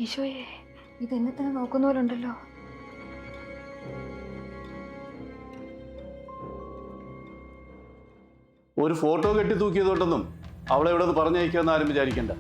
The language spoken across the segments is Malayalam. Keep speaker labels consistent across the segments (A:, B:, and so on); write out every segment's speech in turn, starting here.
A: ഈശോയെ, ഇതെന്നെ തന്നെ നോക്കുന്ന പോലെ ഉണ്ടല്ലോ.
B: ഒരു ഫോട്ടോ കെട്ടി തൂക്കിയതുകൊണ്ടൊന്നും അവളെ ഇവിടെ നിന്ന് പറഞ്ഞയക്കാന്ന് ആരും വിചാരിക്കണ്ട.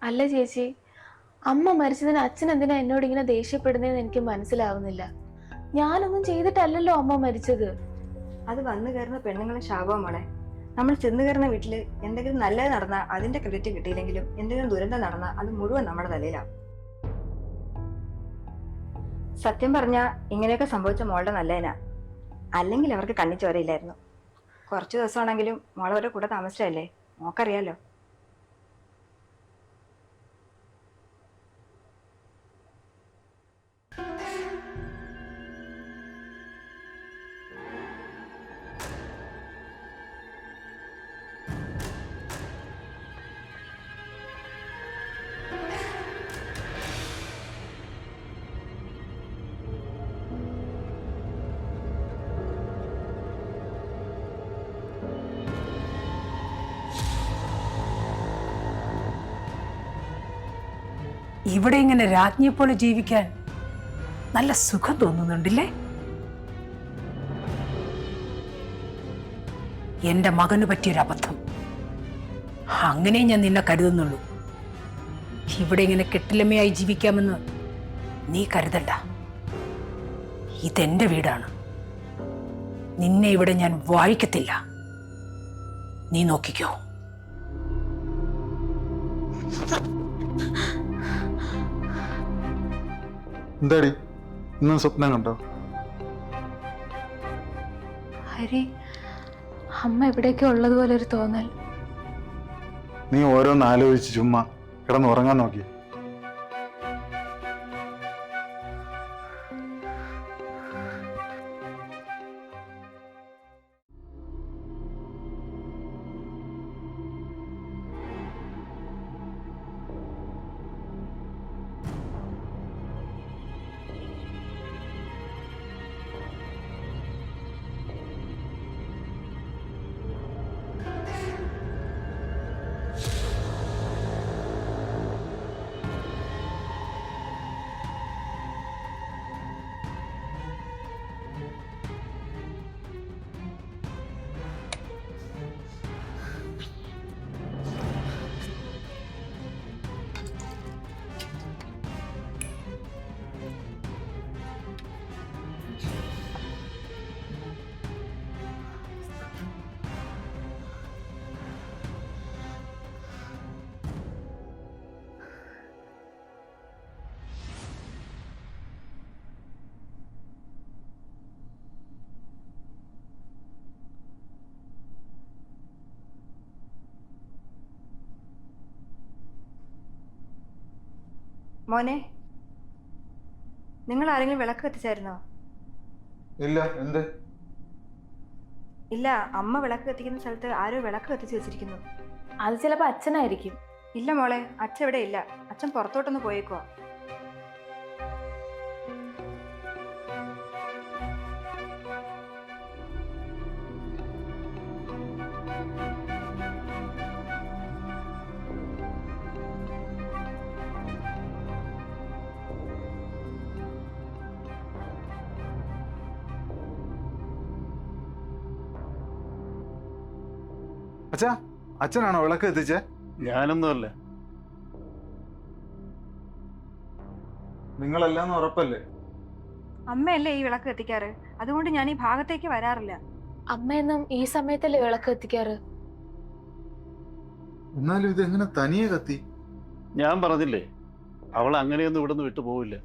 C: അല്ല ചേച്ചി, അമ്മ മരിച്ചതിന് അച്ഛൻ എന്തിനാ എന്നോട് ഇങ്ങനെ ദേഷ്യപ്പെടുന്നതെന്ന് എനിക്ക് മനസ്സിലാവുന്നില്ല. ഞാനൊന്നും ചെയ്തിട്ടല്ലല്ലോ അമ്മ മരിച്ചത്.
A: അത് വന്നു കയറുന്ന പെണ്ണുങ്ങളെ ശാപം മോളെ. നമ്മൾ ചെന്ന് കയറുന്ന വീട്ടില് എന്തെങ്കിലും നല്ലത് നടന്നാൽ അതിന്റെ ക്രെഡിറ്റ് കിട്ടിയില്ലെങ്കിലും എന്തെങ്കിലും ദുരന്തം നടന്നാൽ അത് മുഴുവൻ നമ്മുടെ തലയിലാവും. സത്യം പറഞ്ഞാ ഇങ്ങനെയൊക്കെ സംഭവിച്ച മോളുടെ നല്ലതിനാ. അല്ലെങ്കിൽ അവർക്ക് കണ്ണിച്ചോരയില്ലായിരുന്നു. കുറച്ചു ദിവസമാണെങ്കിലും മോളവരുടെ കൂടെ താമസിച്ചല്ലേ, മോക്കറിയാലോ.
D: ഇവിടെ ഇങ്ങനെ രാജ്ഞിയെ പോലെ ജീവിക്കാൻ നല്ല സുഖം തോന്നുന്നുണ്ടല്ലേ? എന്റെ മകന് പറ്റിയൊരു അബദ്ധം. അങ്ങനെ ഞാൻ നിന്നെ കരുതുന്നുള്ളൂ. ഇവിടെ ഇങ്ങനെ കെട്ടിലമ്മയായി ജീവിക്കാമെന്ന് നീ കരുതണ്ട. ഇതെന്റെ വീടാണ്. നിന്നെ ഇവിടെ ഞാൻ വാഴിക്കത്തില്ല. നീ നോക്കിക്കോ.
E: എന്താടി ഇന്നും സ്വപ്നം കണ്ടോ?
C: ഹരി, അമ്മ എവിടെയൊക്കെ ഉള്ളതുപോലെ ഒരു തോന്നൽ.
E: നീ ഓരോന്ന് ആലോചിച്ച് ചുമ്മാ കിടന്ന് ഉറങ്ങാൻ നോക്കി.
A: മോനെ, നിങ്ങൾ ആരെങ്കിലും വിളക്ക് കത്തിച്ചായിരുന്നോ?
E: ഇല്ല, എന്ത്?
A: ഇല്ല, അമ്മ വിളക്ക് കത്തിക്കുന്ന സ്ഥലത്ത് ആരോ വിളക്ക് കത്തിച്ച് വെച്ചിരിക്കുന്നു.
C: അത് ചിലപ്പോ അച്ഛനായിരിക്കും.
A: ഇല്ല മോളെ, അച്ഛൻ ഇവിടെ ഇല്ല. അച്ഛൻ പുറത്തോട്ടൊന്ന് പോയേക്കുവാ.
E: അച്ഛാ, അച്ഛനാണോ വിളക്ക് എത്തിച്ചേ?
B: ഞാനൊന്നുമല്ല.
E: നിങ്ങളല്ലാന്ന് ഉറപ്പല്ലേ?
A: അമ്മയല്ലേ ഈ വിളക്ക് കത്തിക്കാറ്, അതുകൊണ്ട് ഞാൻ ഈ ഭാഗത്തേക്ക് വരാറില്ല.
C: അമ്മയെന്നും ഈ സമയത്തല്ലേ വിളക്ക് എത്തിക്കാറ്?
E: എന്നാലും ഇത് എങ്ങനെ തനിയെ കത്തി?
B: ഞാൻ പറഞ്ഞില്ലേ, അവൾ അങ്ങനെയൊന്നും ഇവിടെ നിന്ന് വിട്ടു പോവില്ല.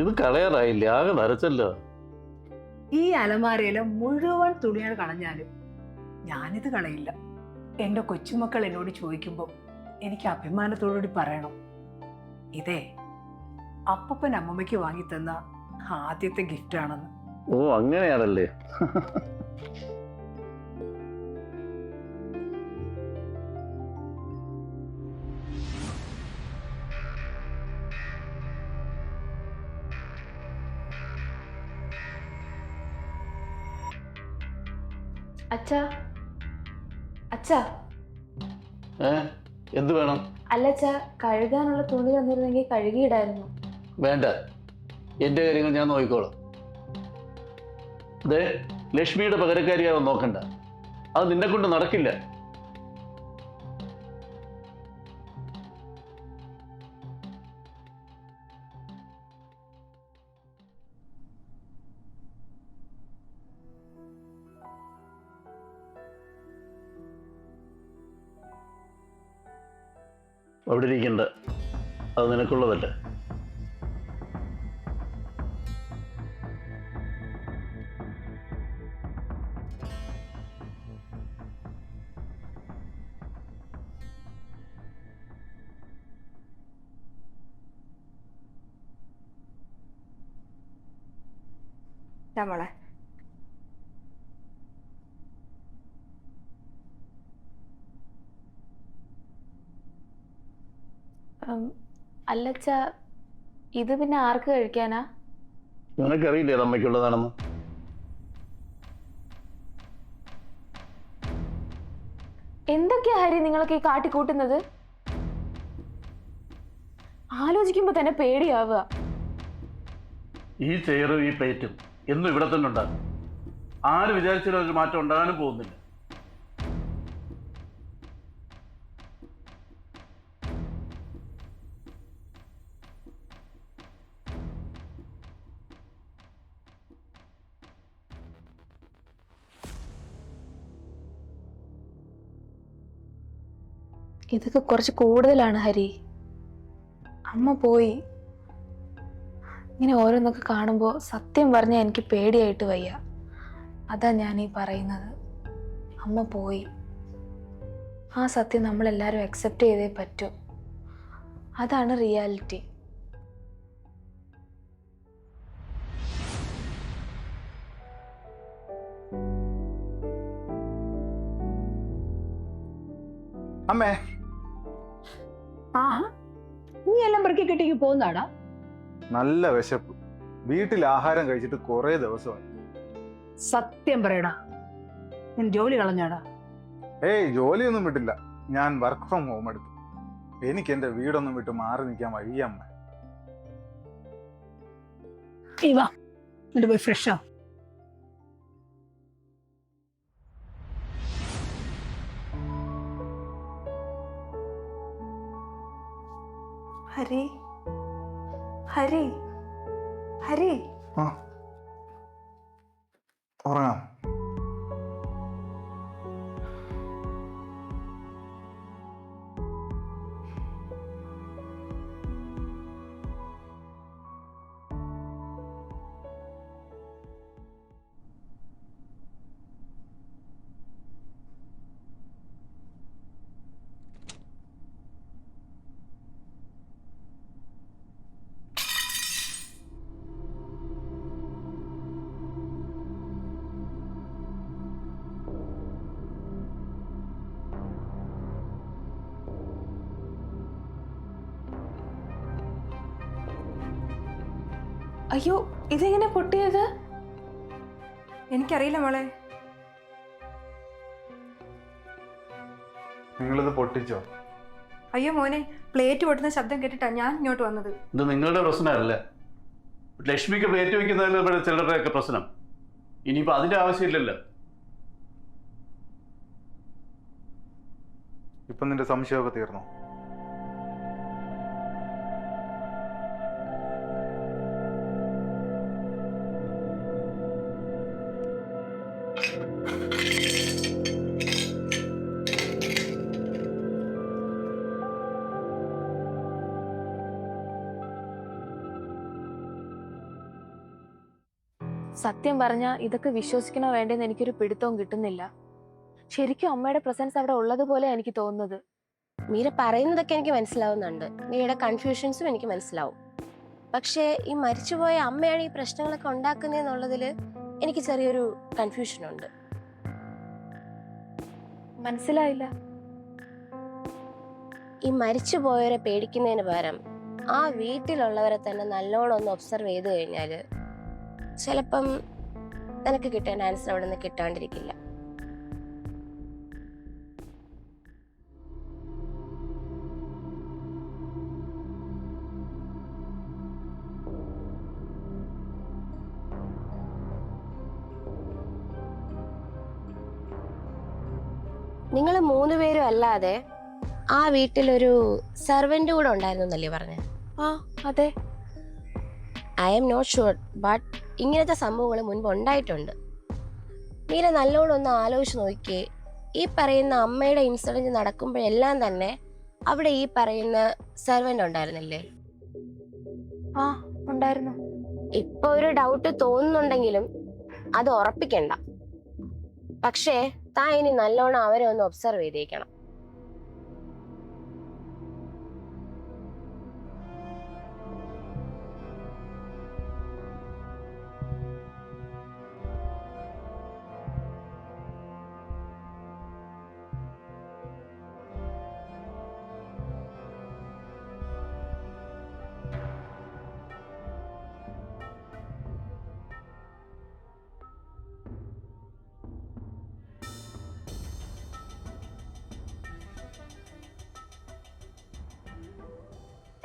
B: ഇത് കളയാറായില്ലേ, ആകെ നരച്ചല്ലോ.
D: ഈ അലമാരയിലെ മുഴുവൻ തുണികൾ കളഞ്ഞാലും ഞാനിത് കളയില്ല. എൻ്റെ കൊച്ചുമക്കൾ എന്നോട് ചോദിക്കുമ്പോൾ എനിക്ക് അഭിമാനത്തോടുകൂടി പറയണം, ഇതേ അപ്പൂപ്പൻ അമ്മമ്മയ്ക്ക് വാങ്ങിത്തന്ന ആദ്യത്തെ ഗിഫ്റ്റാണെന്ന്.
B: ഓ അങ്ങനെയാണല്ലേ.
C: അച്ഛാ, അച്ഛാ,
B: എന്ത് വേണം?
C: അല്ല അച്ഛാ, കഴുകാനുള്ള തുണി തന്നിരുന്നെങ്കിൽ കഴുകിയിടായിരുന്നു.
B: വേണ്ട, എന്റെ കാര്യങ്ങൾ ഞാൻ നോക്കിക്കോളാം. ദേ, ലക്ഷ്മിയുടെ പകരക്കാരിയാവാൻ നോക്കണ്ട, അത് നിന്നെ കൊണ്ട് നടക്കില്ല. അവിടെ ഇരിക്കണ്ട, അത് നിനക്കുള്ളതല്ല.
A: മോളെ,
C: അല്ലച്ച, ഇത് പിന്നെ ആർക്ക് കഴിക്കാനാ?
B: നിനക്കറിയില്ലേ അത് അമ്മയ്ക്കുള്ളതാണെന്ന്?
C: എന്തൊക്കെയാ ഹരി നിങ്ങളൊക്കെ ഈ കാട്ടിക്കൂട്ടുന്നത്? ആലോചിക്കുമ്പോ തന്നെ പേടിയാവുക.
B: ഈ ചെയറും ഈ പ്ലേറ്റും എന്നും ഇവിടെ തന്നെ ഉണ്ടാകും. ആര് വിചാരിച്ചാലും ഒരു മാറ്റം ഉണ്ടാകാനും പോകുന്നില്ല.
C: ഇതൊക്കെ കുറച്ച് കൂടുതലാണ് ഹരി. അമ്മ പോയി. ഇങ്ങനെ ഓരോന്നൊക്കെ കാണുമ്പോൾ സത്യം പറഞ്ഞാൽ എനിക്ക് പേടിയായിട്ട് വയ്യ. അതാ ഞാൻ ഈ പറയുന്നത്. അമ്മ പോയി, ആ സത്യം നമ്മളെല്ലാവരും അക്സെപ്റ്റ് ചെയ്തേ പറ്റൂ. അതാണ് റിയാലിറ്റി.
E: അമ്മേ,
D: ആ, നീ എല്ലാം പെറുക്കി കിട്ടിക്ക് പോകുന്നാടാ?
E: നല്ല വിശപ്പ്. വീട്ടിൽ ആഹാരം കഴിച്ചിട്ട് കുറെ ദിവസമായി.
D: സത്യം പറയടാ, ഞാൻ ജോലി കളഞ്ഞാടാ?
E: ഏയ്, ജോലിയൊന്നും വിട്ടില്ല. ഞാൻ വർക്ക് ഫ്രം ഹോം എടുത്തു. എനിക്ക് എന്റെ വീടൊന്നും വിട്ട് മാറി നിൽക്കാൻ വയ്യ അമ്മ.
D: വാ, എന്നിട്ട് പോയി ഫ്രഷാ.
C: ഹരി, ഹരി, ഹരി.
E: ആ, ഉറങ്ങാം.
C: അയ്യോ, ഇതെങ്ങനെ പൊട്ടിയത്?
A: എനിക്കറിയില്ല മോളെ.
E: നിങ്ങളിത് പൊട്ടിച്ചോ?
A: അയ്യോ മോനെ, പ്ലേറ്റ് പൊട്ടുന്ന ശബ്ദം കേട്ടിട്ടാ ഞാൻ ഇങ്ങോട്ട് വന്നത്.
B: ഇത് നിങ്ങളുടെ പ്രശ്നമല്ല, ലക്ഷ്മിക്ക് പ്ലേറ്റ് വയ്ക്കുന്നതിന് ചിലരുടെയൊക്കെ പ്രശ്നം. ഇനിയിപ്പോൾ അതിൻ്റെ ആവശ്യമില്ലല്ലോ.
E: ഇപ്പൊ നിന്റെ സംശയമൊക്കെ തീർന്നോ?
C: സത്യം പറഞ്ഞാൽ ഇതൊക്കെ വിശ്വസിക്കണോ വേണ്ടെന്ന് എനിക്കൊരു പിടുത്തവും കിട്ടുന്നില്ല. ശരിക്കും അമ്മയുടെ പ്രസൻസ് അവിടെ ഉള്ളതുപോലെ എനിക്ക് തോന്നുന്നത്.
F: മീര പറയുന്നതൊക്കെ എനിക്ക് മനസ്സിലാവുന്നുണ്ട്, മീരയുടെ കൺഫ്യൂഷൻസും എനിക്ക് മനസ്സിലാവും. പക്ഷേ ഈ മരിച്ചുപോയ അമ്മയാണ് ഈ പ്രശ്നങ്ങളൊക്കെ ഉണ്ടാക്കുന്നതെന്നുള്ളതിൽ എനിക്ക് ചെറിയൊരു കൺഫ്യൂഷൻ ഉണ്ട്.
C: മനസ്സിലായില്ല.
F: ഈ മരിച്ചുപോയവരെ പേടിക്കുന്നതിന് പകരം ആ വീട്ടിലുള്ളവരെ തന്നെ നല്ലോണം ഒന്ന് ഒബ്സർവ് ചെയ്ത് കഴിഞ്ഞാൽ ചിലപ്പം നിനക്ക് കിട്ടേണ്ട ആൻസർ അവിടെ നിന്ന് കിട്ടാണ്ടിരിക്കില്ല. നിങ്ങൾ 3 പേരും അല്ലാതെ ആ വീട്ടിലൊരു സെർവന്റ് കൂടെ ഉണ്ടായിരുന്നു എന്നല്ലേ പറഞ്ഞേ?
C: ആ അതെ.
F: I am not sure, but ഇങ്ങനത്തെ സംഭവങ്ങൾ മുൻപ് ഉണ്ടായിട്ടുണ്ട്. മീര നല്ലോണം ഒന്ന് ആലോചിച്ച് നോക്കിയേ. ഈ പറയുന്ന അമ്മയുടെ ഇൻസിഡന്റ് നടക്കുമ്പോഴെല്ലാം തന്നെ അവിടെ ഈ പറയുന്ന സെർവന്റ് ഉണ്ടായിരുന്നില്ലേ?
C: ആ ഉണ്ടായിരുന്നു.
F: ഇപ്പൊ ഒരു ഡൗട്ട് തോന്നുന്നുണ്ടെങ്കിലും അത് ഉറപ്പിക്കണ്ട. പക്ഷേ താൻ ഇനി നല്ലോണം അവരെ ഒന്ന് ഒബ്സർവ് ചെയ്തേക്കണം.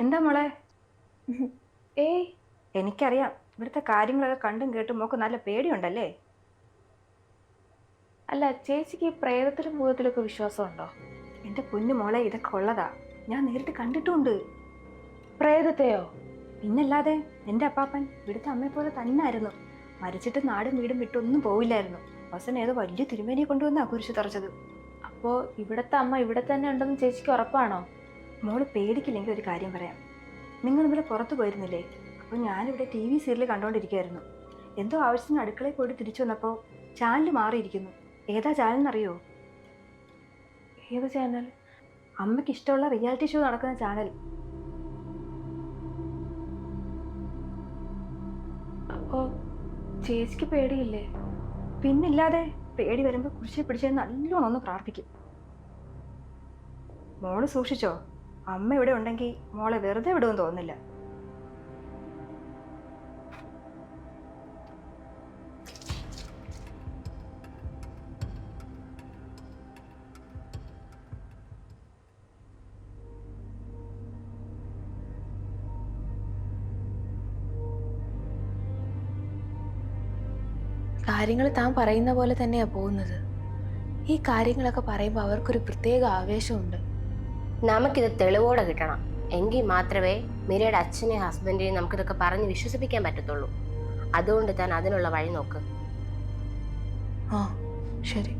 A: എന്താ മോളെ?
C: ഏയ്
A: എനിക്കറിയാം, ഇവിടുത്തെ കാര്യങ്ങളൊക്കെ കണ്ടും കേട്ടും മോക്ക് നല്ല പേടിയുണ്ടല്ലേ?
C: അല്ല, ചേച്ചിക്ക് ഈ പ്രേതത്തിലും ഭൂതത്തിലൊക്കെ വിശ്വാസമുണ്ടോ?
A: എൻ്റെ പൊന്നു മോളെ, ഇതൊക്കെ ഉള്ളതാ. ഞാൻ നേരിട്ട് കണ്ടിട്ടുമുണ്ട്.
C: പ്രേതത്തെയോ?
A: പിന്നല്ലാതെ. എൻ്റെ അപ്പാപ്പൻ ഇവിടുത്തെ അമ്മയെ പോലെ തന്നെ ആയിരുന്നു. മരിച്ചിട്ട് നാടും വീടും വിട്ടൊന്നും പോവില്ലായിരുന്നു. അവസാനം ഏതോ വലിയ തിരുമേനിയെ കൊണ്ടുവന്നാ കുരിശ് തറച്ചത്.
C: അപ്പോ ഇവിടത്തെ അമ്മ ഇവിടെ തന്നെ ഉണ്ടെന്ന് ചേച്ചിക്ക് ഉറപ്പാണോ?
A: മോള് പേടിക്കില്ലെങ്കിൽ ഒരു കാര്യം പറയാം. നിങ്ങൾ ഇന്നലെ പുറത്ത് പോയിരുന്നില്ലേ? അപ്പോൾ ഞാനിവിടെ TV സീരിയൽ കണ്ടുകൊണ്ടിരിക്കുകയായിരുന്നു. എന്തോ ആവശ്യത്തിന് അടുക്കളയിൽ പോയിട്ട് തിരിച്ചു വന്നപ്പോൾ ചാനൽ മാറിയിരിക്കുന്നു. ഏതാ ചാനൽ എന്നറിയോ?
C: ഏത് ചാനൽ?
A: അമ്മയ്ക്ക് ഇഷ്ടമുള്ള റിയാലിറ്റി ഷോ നടക്കുന്ന ചാനൽ.
C: അപ്പോ ചേച്ചിക്ക് പേടിയില്ലേ?
A: പിന്നില്ലാതെ. പേടി വരുമ്പോൾ കുരിശിൽ പിടിച്ച് നല്ലോണം ഒന്ന് പ്രാർത്ഥിക്കും. മോള് സൂക്ഷിച്ചോ. അമ്മ ഇവിടെ ഉണ്ടെങ്കിൽ മോളെ വെറുതെ വിടുമെന്ന് തോന്നുന്നില്ല.
C: കാര്യങ്ങൾ താൻ പറയുന്ന പോലെ തന്നെയാ പോകുന്നത്. ഈ കാര്യങ്ങളൊക്കെ പറയുമ്പോൾ അവർക്കൊരു പ്രത്യേക ആവേശമുണ്ട്.
F: നമുക്കിത് തെളിവോടെ കിട്ടണം. എങ്കിൽ മാത്രമേ മീരയുടെ അച്ഛനെയും ഹസ്ബൻഡിനെയും നമുക്കിതൊക്കെ പറഞ്ഞ് വിശ്വസിപ്പിക്കാൻ പറ്റത്തുള്ളൂ. അതുകൊണ്ട് താൻ അതിനുള്ള വഴി നോക്ക്.
C: ആ ശരി.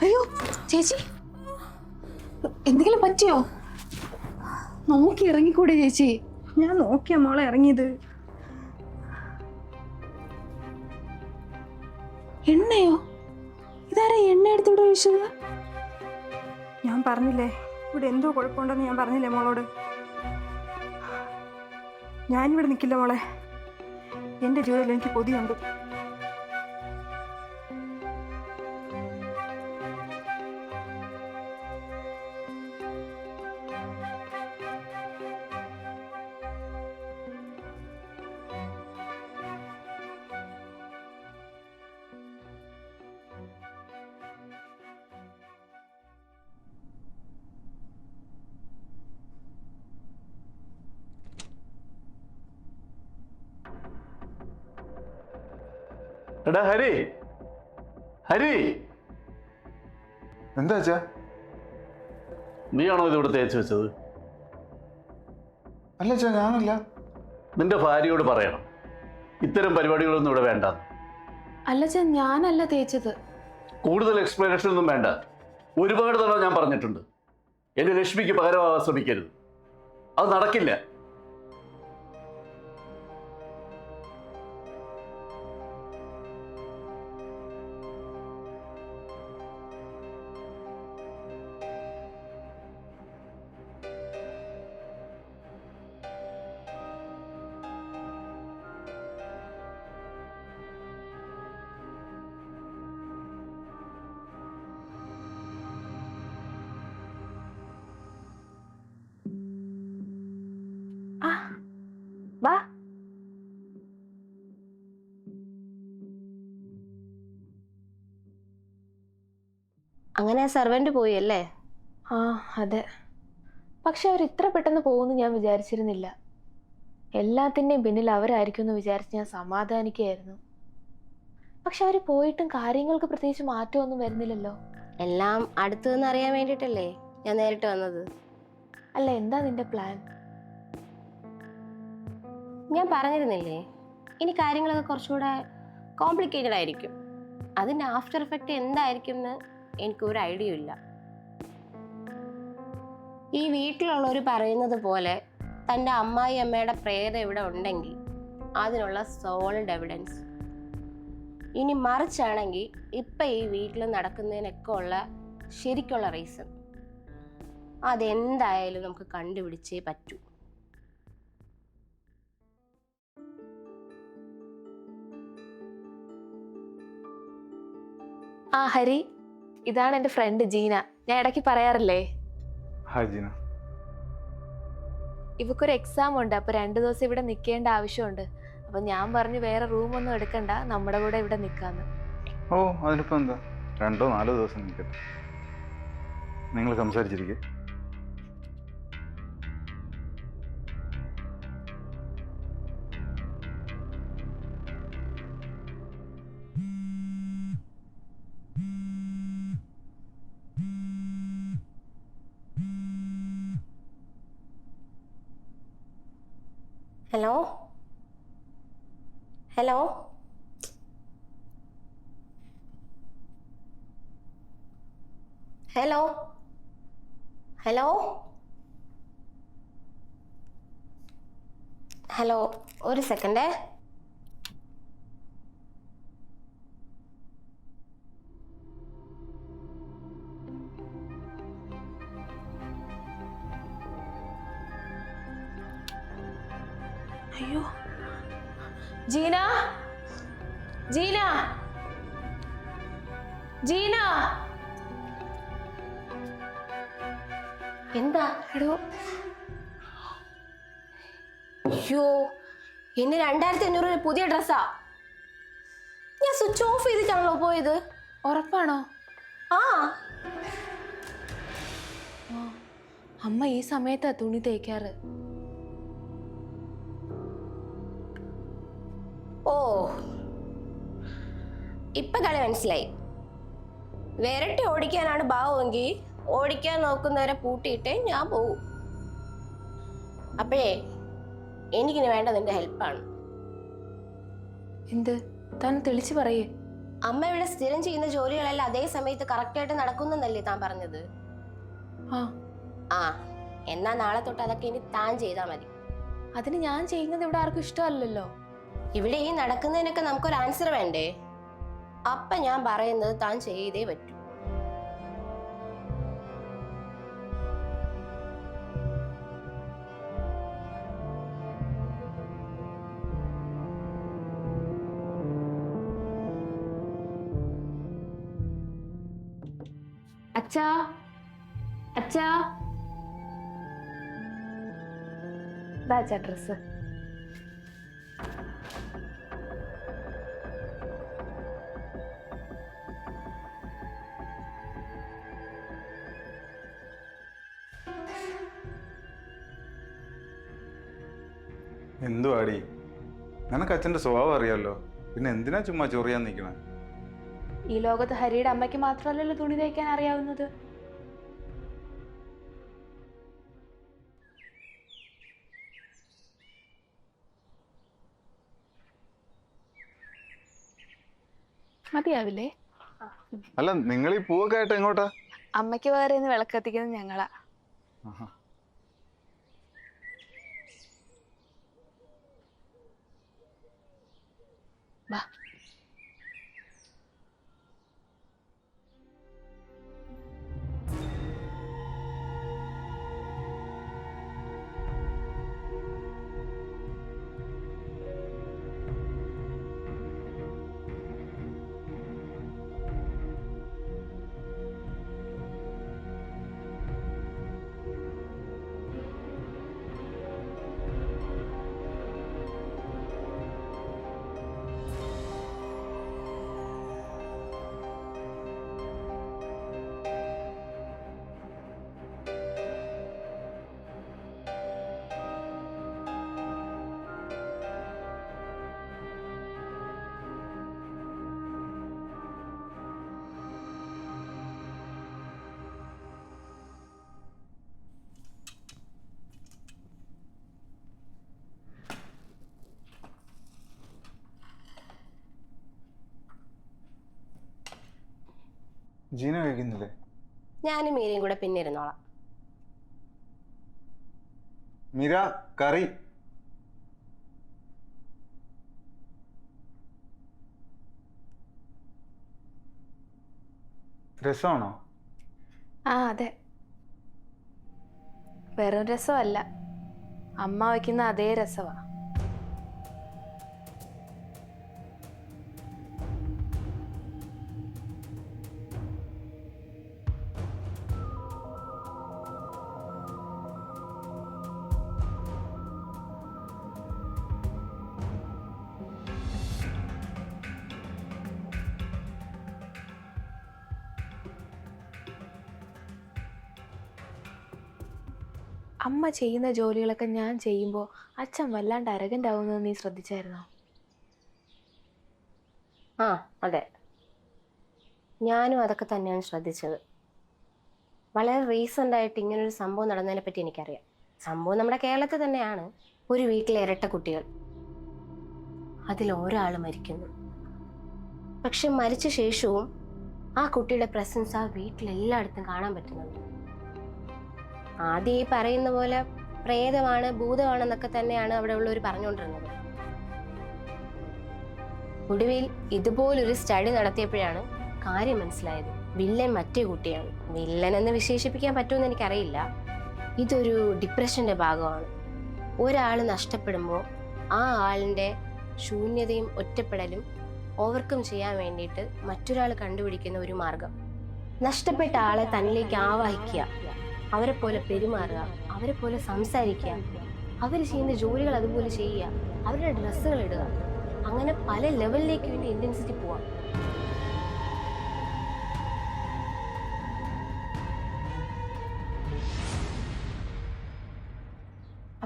G: അയ്യോ ചേച്ചി, എന്തെങ്കിലും പറ്റിയോ? നോക്കി ഇറങ്ങിക്കൂടെ ചേച്ചി?
A: ഞാൻ നോക്കിയ മോളെ ഇറങ്ങിയത്.
C: എണ്ണയോ? ഇതാരാ എണ്ണ എടുത്തോടെ ഒഴിച്ചത്?
A: ഞാൻ പറഞ്ഞില്ലേ ഇവിടെ എന്തോ കുഴപ്പമുണ്ടെന്ന് ഞാൻ പറഞ്ഞില്ലേ മോളോട്. ഞാനിവിടെ നിൽക്കില്ല മോളെ. എൻ്റെ ജീവിതത്തിൽ എനിക്ക് കൊതിയുണ്ട്.
B: എടാ ഹരി, ഹരി,
E: എന്താ അച്ഛാ?
B: നീയാണോ ഇത് ഇവിടെ തേച്ച് വെച്ചത്?
E: അല്ല അച്ഛാ, ഞാനല്ല.
B: നിന്റെ ഭാര്യയോട് പറയണം ഇത്തരം പരിപാടികളൊന്നും ഇവിടെ വേണ്ട.
C: അല്ല ഞാനല്ല തേച്ചത്.
B: കൂടുതൽ എക്സ്പ്ലനേഷൻ ഒന്നും വേണ്ട. ഒരുപാട് തവണ ഞാൻ പറഞ്ഞിട്ടുണ്ട് എൻ്റെ ലക്ഷ്മിക്ക് പകരമാവാൻ ശ്രമിക്കരുത്. അത് നടക്കില്ല.
C: വാ.
F: അങ്ങനെ സെർവന്റ് പോയി അല്ലേ?
C: ആ അതെ. പക്ഷെ അവർ ഇത്ര പെട്ടെന്ന് പോകുമെന്ന് ഞാൻ വിചാരിച്ചിരുന്നില്ല. എല്ലാത്തിൻ്റെയും പിന്നിൽ അവരായിരിക്കും എന്ന് വിചാരിച്ച് ഞാൻ സമാധാനിക്കുകയായിരുന്നു. പക്ഷെ അവർ പോയിട്ടും കാര്യങ്ങൾക്ക് പ്രത്യേകിച്ച് മാറ്റമൊന്നും വരുന്നില്ലല്ലോ.
F: എല്ലാം അടുത്തു നിന്ന് അറിയാൻ വേണ്ടിയിട്ടല്ലേ ഞാൻ നേരിട്ട് വന്നത്.
C: അല്ല, എന്താ നിന്റെ പ്ലാൻ?
F: ഞാൻ പറഞ്ഞിരുന്നില്ലേ ഇനി കാര്യങ്ങളൊക്കെ കുറച്ചുകൂടെ കോംപ്ലിക്കേറ്റഡ് ആയിരിക്കും. അതിൻ്റെ ആഫ്റ്റർ എഫക്റ്റ് എന്തായിരിക്കും എന്ന് എനിക്കൊരു ഐഡിയ ഇല്ല. ഈ വീട്ടിലുള്ളവർ പറയുന്നത് പോലെ തൻ്റെ അമ്മായി അമ്മയുടെ പ്രേതം ഇവിടെ ഉണ്ടെങ്കിൽ അതിനുള്ള സോളിഡ് എവിഡൻസ്. ഇനി മറിച്ചാണെങ്കിൽ ഇപ്പം ഈ വീട്ടിൽ നടക്കുന്നതിനൊക്കെ ഉള്ള ശരിക്കുള്ള റീസൺ അതെന്തായാലും നമുക്ക് കണ്ടുപിടിച്ചേ പറ്റൂ.
C: ആ ഹരി, ഇതാണ് എൻ്റെ ഫ്രണ്ട് ജീന. ഞാൻ ഇടയ്ക്ക് പറയാറില്ലേ.
E: ഹായ് ജീന.
C: ഇവക്കൊരു എക്സാം ഉണ്ട്, അപ്പോൾ 2 ദിവസം ഇവിടെ നിൽക്കേണ്ട ആവശ്യമുണ്ട്. അപ്പം ഞാൻ പറഞ്ഞു വേറെ റൂമൊന്നും എടുക്കണ്ട, നമ്മുടെ കൂടെ ഇവിടെ നിൽക്കാന്ന്.
E: ഓ, അതിനിപ്പോൾ എന്താ, 2-4 ദിവസം നിൽക്കട്ടെ. നിങ്ങൾ സംസാരിച്ചിരിക്കേ.
F: Hello hello hello hello hello, ഒരു സെക്കൻഡേ.
C: അയ്യോ, ജീന, ജീന, ജീന.
F: എന്താ
C: എടോ,
F: അയ്യോ, ഇന്ന് 2500 പുതിയ ഡ്രസ്സാ. ഞാൻ സ്വിച്ച് ഓഫ് ചെയ്തിട്ടാണല്ലോ പോയത്.
C: ഉറപ്പാണോ?
F: ആ,
C: അമ്മ ഈ സമയത്താ തുണി തേക്കാറ്.
F: ഓ, ഇപ്പൊ കളി മനസ്സിലായി. വിരട്ടി ഓടിക്കാനാണ് ഭാവമെങ്കിൽ ഓടിക്കാൻ നോക്കുന്നവരെ പൂട്ടിയിട്ടേ ഞാൻ പോവും. അപ്പോഴേ എനിക്കിനി വേണ്ട നിന്റെ ഹെൽപ്പാണ്.
C: എന്ത്? താൻ തെളിച്ച് പറയേ.
F: അമ്മ ഇവിടെ സ്ഥിരം ചെയ്യുന്ന ജോലികളെല്ലാം അതേ സമയത്ത് കറക്റ്റായിട്ട് നടക്കുന്നല്ലേ താൻ പറഞ്ഞത്?
C: ആ
F: ആ, എന്നാ നാളെ തൊട്ട് അതൊക്കെ ഇനി താൻ ചെയ്താൽ മതി.
C: അതിന് ഞാൻ ചെയ്യുന്നത് ഇവിടെ ആർക്കും ഇഷ്ടമല്ലല്ലോ.
F: ഇവിടെ ഈ നടക്കുന്നതിനൊക്കെ നമുക്കൊരു ആൻസർ വേണ്ടേ? അപ്പൊ ഞാൻ പറയുന്നത് താൻ ചെയ്തേ പറ്റൂ.
C: അച്ഛാ, അച്ഛാ, അച്ഛാ ഡ്രസ്.
E: എന്തുവാടി, നിനക്ക് അച്ഛൻ്റെ സ്വഭാവം അറിയാമല്ലോ, പിന്നെ എന്തിനാ ചുമ്മാ ചൊറിയാൻ നിൽക്കണേ?
C: ഈ ലോകത്ത് ഹരിയുടെ അമ്മയ്ക്ക് മാത്രമല്ലല്ലോ തുണി തയ്ക്കാൻ അറിയാവുന്നത്. മതിയാവില്ലേ?
E: അല്ല, നിങ്ങൾ ഈ പൂവൊക്കെ ആയിട്ട് എങ്ങോട്ടാ?
C: അമ്മയ്ക്ക് വേറെ വിളക്ക് കത്തിക്കുന്നത് ഞങ്ങളാ.
E: ആഹാ.
C: വാ.
E: ജീന കഴിക്കുന്നില്ലേ?
F: ഞാനും മീരയും കൂടെ പിന്നെ ഇരുന്നോളാം.
E: മീര, കറി. രസമാണോ?
C: ആ അതെ, വെറും രസമല്ല, അമ്മ വയ്ക്കുന്ന അതേ രസമാ. അമ്മ ചെയ്യുന്ന ജോലികളൊക്കെ ഞാൻ ചെയ്യുമ്പോൾ അച്ഛൻ വല്ലാണ്ട് അരഗൻ്റ് ആവുന്നത് നീ ശ്രദ്ധിച്ചായിരുന്നോ?
F: ആ അതെ, ഞാനും അതൊക്കെ തന്നെയാണ് ശ്രദ്ധിച്ചത്. വളരെ റീസെൻ്റ് ആയിട്ട് ഇങ്ങനൊരു സംഭവം നടന്നതിനെ പറ്റി എനിക്കറിയാം. സംഭവം നമ്മുടെ കേരളത്തിൽ തന്നെയാണ്. ഒരു വീട്ടിലെ ഇരട്ട കുട്ടികൾ, അതിൽ ഒരാൾ മരിക്കുന്നു. പക്ഷെ മരിച്ച ശേഷവും ആ കുട്ടിയുടെ പ്രസൻസ് ആ വീട്ടിലെല്ലായിടത്തും കാണാൻ പറ്റുന്നുണ്ട്. ആദ്യം ഈ പറയുന്ന പോലെ പ്രേതമാണ്, ഭൂതമാണെന്നൊക്കെ തന്നെയാണ് അവിടെ ഉള്ളവർ പറഞ്ഞുകൊണ്ടിരുന്നത്. ഒടുവിൽ ഇതുപോലൊരു സ്റ്റഡി നടത്തിയപ്പോഴാണ് കാര്യം മനസ്സിലായത്. വില്ലൻ മറ്റേ കുട്ടിയാണ്. വില്ലൻ എന്ന് വിശേഷിപ്പിക്കാൻ പറ്റുമെന്ന് എനിക്കറിയില്ല. ഇതൊരു ഡിപ്രഷന്റെ ഭാഗമാണ്. ഒരാൾ നഷ്ടപ്പെടുമ്പോൾ ആ ആളിൻ്റെ ശൂന്യതയും ഒറ്റപ്പെടലും ഓവർകം ചെയ്യാൻ വേണ്ടിയിട്ട് മറ്റൊരാൾ കണ്ടുപിടിക്കുന്ന ഒരു മാർഗം. നഷ്ടപ്പെട്ട ആളെ തന്നിലേക്ക് ആവാഹിക്കുക, അവരെ പോലെ പെരുമാറുക, അവരെ പോലെ സംസാരിക്കുക, അവർ ചെയ്യുന്ന ജോലികൾ അതുപോലെ ചെയ്യുക, അവരുടെ ഡ്രസ്സുകൾ ഇടുക, അങ്ങനെ പല ലെവലിലേക്ക് വേണ്ടി ഇന്റൻസിറ്റി പോവാം.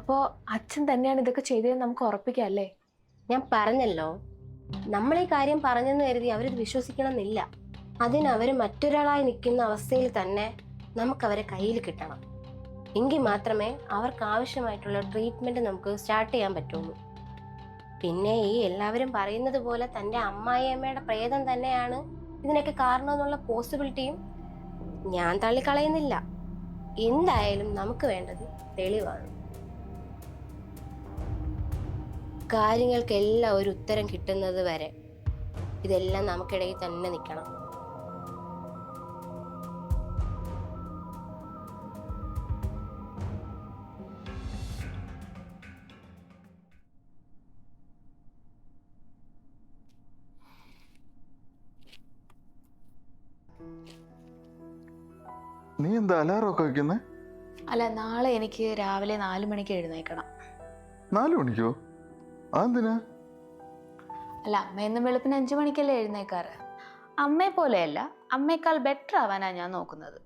C: അപ്പോൾ അച്ഛൻ തന്നെയാണ് ഇതൊക്കെ ചെയ്തതെന്ന് നമുക്ക് ഉറപ്പിക്കാം അല്ലേ?
F: ഞാൻ പറഞ്ഞല്ലോ, നമ്മളീ കാര്യം പറഞ്ഞെന്ന് കരുതി അവരിത് വിശ്വസിക്കണം എന്നില്ല. അതിനവർ മറ്റൊരാളായി നിൽക്കുന്ന അവസ്ഥയിൽ തന്നെ നമുക്കവരെ കയ്യിൽ കിട്ടണം. എങ്കിൽ മാത്രമേ അവർക്ക് ആവശ്യമായിട്ടുള്ള ട്രീറ്റ്മെൻറ്റ് നമുക്ക് സ്റ്റാർട്ട് ചെയ്യാൻ പറ്റുള്ളൂ. പിന്നെ ഈ എല്ലാവരും പറയുന്നത് പോലെ തൻ്റെ അമ്മായിയമ്മയുടെ പ്രേതം തന്നെയാണ് ഇതിനൊക്കെ കാരണം എന്നുള്ള പോസിബിലിറ്റിയും ഞാൻ തള്ളിക്കളയുന്നില്ല. എന്തായാലും നമുക്ക് വേണ്ടത് തെളിവാണ്. കാര്യങ്ങൾക്കെല്ലാം ഒരു ഉത്തരം കിട്ടുന്നത് വരെ ഇതെല്ലാം നമുക്കിടയിൽ തന്നെ നിൽക്കണം.
E: നീ എന്താ അലാറം ഒക്കെ വെക്കുന്നേ?
C: അല്ല, നാളെ എനിക്ക് രാവിലെ 4 മണിക്ക് എഴുന്നേൽക്കണം.
E: 4 മണിക്കോ? അതെന്തിനാ?
C: അല്ല, അമ്മ എന്നും വെളുപ്പിന് 5 മണിക്കല്ലേ എഴുന്നേക്കാറ്. അമ്മയെ പോലെയല്ല, അമ്മയേക്കാൾ ബെറ്റർ ആവാനാ ഞാൻ നോക്കുന്നത്.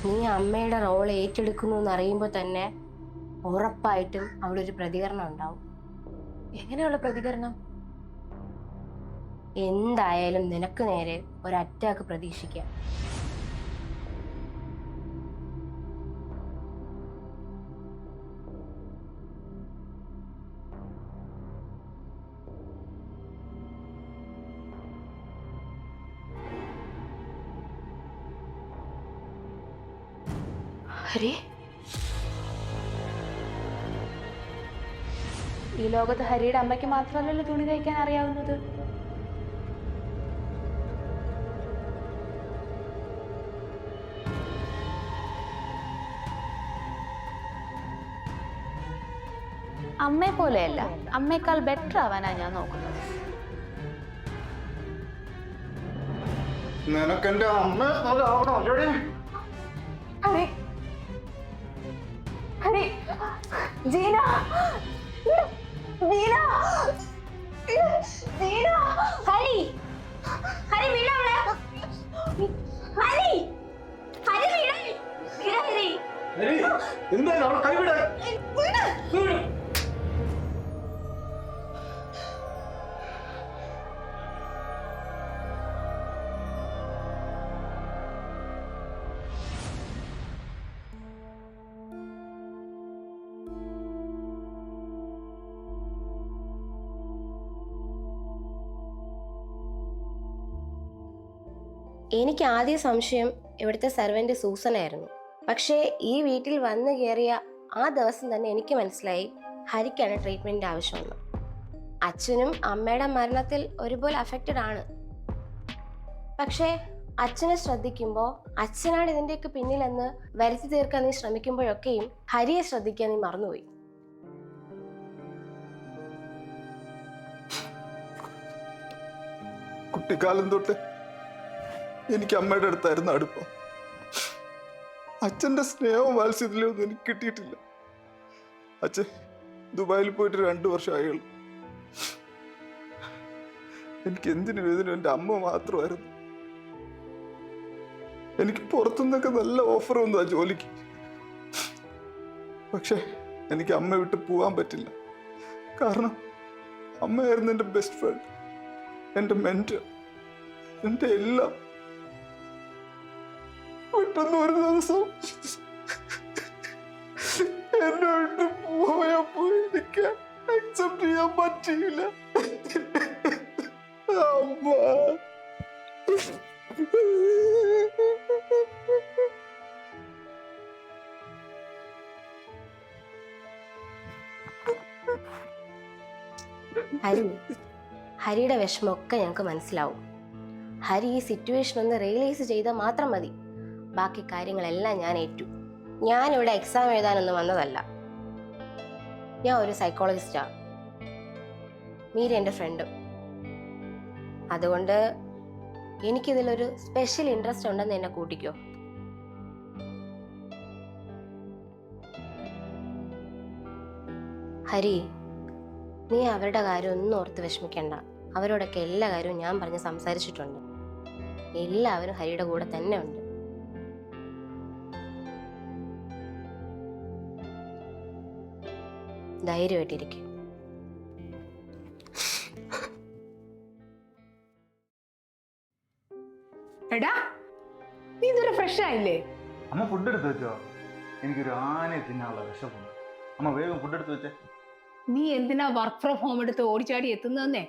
F: നീ അമ്മയുടെ റോൾ ഏറ്റെടുക്കുന്നു എന്നറിയുമ്പോൾ തന്നെ ഉറപ്പായിട്ടും അവിടെ ഒരു പ്രതികരണം ഉണ്ടാവും.
C: എങ്ങനെയുള്ള പ്രതികരണം?
F: എന്തായാലും നിനക്ക് നേരെ ഒരു അറ്റാക്ക് പ്രതീക്ഷിക്കാം.
C: ഹരി, ഈ ലോകത്ത് ഹരിയുടെ അമ്മയ്ക്ക് മാത്രമല്ലല്ലോ തുണി തയ്ക്കാൻ അറിയാവുന്നത്. അമ്മയെ പോലെയല്ല, അമ്മയേക്കാൾ ബെറ്റർ ആവാനാ ഞാൻ നോക്കുന്നത്.
E: നിനക്കെന്റെ അമ്മ
C: ഹരി, ഹരി, ജീന, ജീന, ജീന, ഹരി, ഹരി വീണവിടെ, ഹരി, ഹരി വീണ, ഹരി,
B: എന്താ കൈവിട?
F: എനിക്ക് ആദ്യ സംശയം ഇവിടുത്തെ സെർവൻ്റ് സൂസനായിരുന്നു. പക്ഷേ ഈ വീട്ടിൽ വന്നു കയറിയ ആ ദിവസം തന്നെ എനിക്ക് മനസ്സിലായി ഹരിക്കാണ് ട്രീറ്റ്മെൻറ്റിൻ്റെ ആവശ്യമെന്ന്. അച്ഛനും അമ്മയുടെ മരണത്തിൽ ഒരുപോലെ അഫക്റ്റഡ് ആണ്. പക്ഷേ അച്ഛനെ ശ്രദ്ധിക്കുമ്പോൾ അച്ഛനാണ് ഇതിൻ്റെയൊക്കെ പിന്നിലെന്ന് വരുത്തി തീർക്കാൻ നീ ശ്രമിക്കുമ്പോഴൊക്കെയും ഹരിയെ ശ്രദ്ധിക്കാൻ നീ മറന്നുപോയി.
E: കുട്ടിക്കാലം തൊട്ട് എനിക്ക് അമ്മയുടെ അടുത്തായിരുന്നു അടുപ്പം. അച്ഛൻ്റെ സ്നേഹവും വാത്സല്യവും ഒന്നും എനിക്ക് കിട്ടിയിട്ടില്ല. അച്ഛൻ ദുബായിൽ പോയിട്ട് 2 വർഷമായുള്ളൂ. എനിക്ക് എന്തിനും ഇതിനും എൻ്റെ അമ്മ മാത്രമായിരുന്നു. എനിക്ക് പുറത്തുനിന്നൊക്കെ നല്ല ഓഫർ വന്നു ആ ജോലിക്ക്. പക്ഷെ എനിക്ക് അമ്മ വിട്ട് പോകാൻ പറ്റില്ല. കാരണം അമ്മയായിരുന്നു എൻ്റെ ബെസ്റ്റ് ഫ്രണ്ട്, എൻ്റെ മെന്റർ, എൻ്റെ എല്ലാം. പെട്ടെന്ന് ഒരു ദിവസം എന്നെ വിട്ട് പോയപ്പോ എനിക്ക് അക്സെപ്റ്റ് ചെയ്യാൻ പറ്റിയില്ല. അമ്മ
F: ഹരിയുടെ വിഷമമൊക്കെ ഞങ്ങൾക്ക് മനസ്സിലാവും. ഹരി ഈ സിറ്റുവേഷൻ ഒന്ന് റിയലൈസ് ചെയ്താൽ മാത്രം മതി. ബാക്കി കാര്യങ്ങളെല്ലാം ഞാൻ ഏറ്റു. ഞാനിവിടെ എക്സാം എഴുതാനൊന്നും വന്നതല്ല. ഞാൻ ഒരു സൈക്കോളജിസ്റ്റാണ്. മീര എൻ്റെ ഫ്രണ്ടും. അതുകൊണ്ട് എനിക്കിതിലൊരു സ്പെഷ്യൽ ഇൻട്രസ്റ്റ് ഉണ്ടെന്ന് എന്നെ കൂട്ടിക്കോ. ഹരി, നീ അവരുടെ കാര്യം ഒന്നും ഓർത്ത് വിഷമിക്കണ്ട. അവരോടൊക്കെ എല്ലാ കാര്യവും ഞാൻ പറഞ്ഞ് സംസാരിച്ചിട്ടുണ്ട്. എല്ലാവരും ഹരിയുടെ കൂടെ തന്നെ ഉണ്ട്. ധൈര്യമായിട്ടിരിക്കും.
D: എടാ, നീ ഇതുവരെ ഫ്രഷ് ആയില്ലേ?
E: അമ്മ ഫുഡ് എടുത്ത് വെച്ചോ? എനിക്കൊരു ആനയെ തിന്നാനുള്ള വിശപ്പുണ്ട്. അമ്മ വേഗം ഫുഡ് എടുത്ത് വെച്ചേ.
D: നീ എന്തിനാ വർക്ക് ഫ്രം ഹോം എടുത്ത് ഓടിച്ചാടി എത്തുന്നതെന്നേ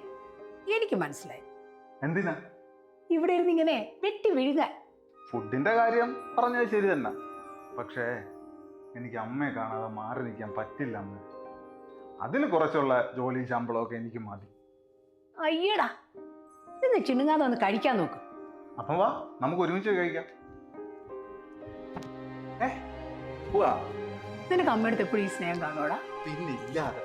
D: എനിക്ക് മനസ്സിലായി.
E: എന്തിനാ?
D: ഇവിടെ ഇരുന്ന് ഇങ്ങനെ വെട്ടി വീഴുക.
E: ഫുഡിന്റെ കാര്യം പറഞ്ഞത് ശരി തന്നെ. പക്ഷേ എനിക്ക് അമ്മയെ കാണാതെ മാറി നിൽക്കാൻ പറ്റില്ല അമ്മ. അതിന് കുറച്ചുള്ള ജോലിയും ശമ്പളമൊക്കെ എനിക്ക് മതി.
D: അയ്യടാ, ഇന്ന് ചിണുങ്ങാതെ ഒന്ന് കഴിക്കാൻ നോക്ക്.
E: അപ്പം വാ, നമുക്ക് ഒരുമിച്ച് കഴിക്കാം.
B: പോവാ.
D: നിനക്ക് അമ്മയടുത്ത് എപ്പോഴും ഈ സ്നേഹം കാണുവാടാ.
E: പിന്നെ ഇല്ലാതെ